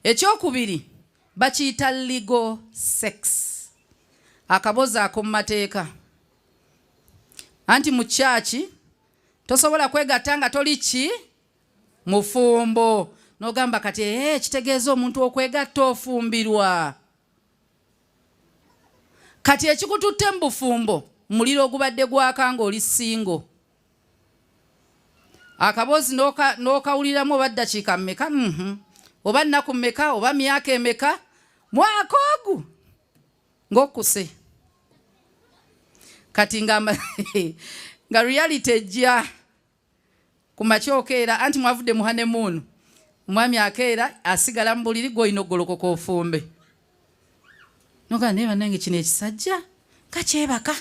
Ekyokubiri bakiyita legal sex. Akaboza ako mu mateeka. Anti mu church tosobola kwegatta nga toli ki mufumbo. N'ogamba kati kitegeeza omuntu okwegatta ofumbirwa. Kati ekikututte mu bufumbo muliro ogubadde gwakanga oli singo. Akabozi n'okawuliramu oba ddakiika mmeka oba nnaku mmeka oba myaka emeka mwaka ogu ng'okkuse. Kati nga reality ejja ku makya okeera anti mwavudde mu honeymoon. Omwami akeera asigala mu buliri gw'olina okugolokoka ofumbe. Noga ne bannange kino ekisajja kakyebaka.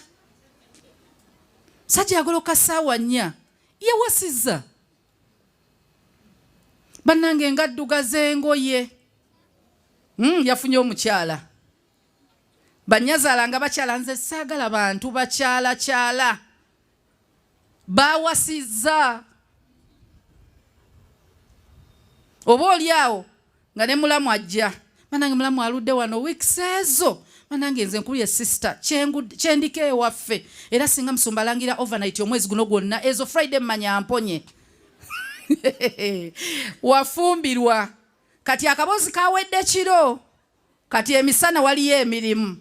Sajja agoloka ssaawa 4 yewasizza. Bannange ngadduga z'engoye. Yafunye omukyala. Banyazaala nga bakyala, nze saagala bantu bakyala. Bawasizza. Oba oli awo nga ne mulamu ajja. Bannange mulamu aludde wano weeks ezo. Bannange nze nkulu sister kyendika ewaffe. Era singa musumba alangira overnight omwezi guno gwonna ezo Friday mmanya mponye. Wafumbirwa. Kati akabozi kawedde kiro. Kati emisana waliyo emirimu.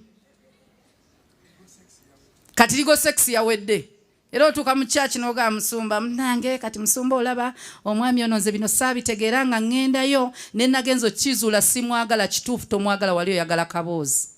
Kati ligo sex yawedde. Era otuuka mu church n'oga musumba mnange kati musumba olaba omwami ono nze bino saabitegeera nga ŋŋendayo ne nagenzo kizuula simwagala kituufu tomwagala wali oyagala kabozi.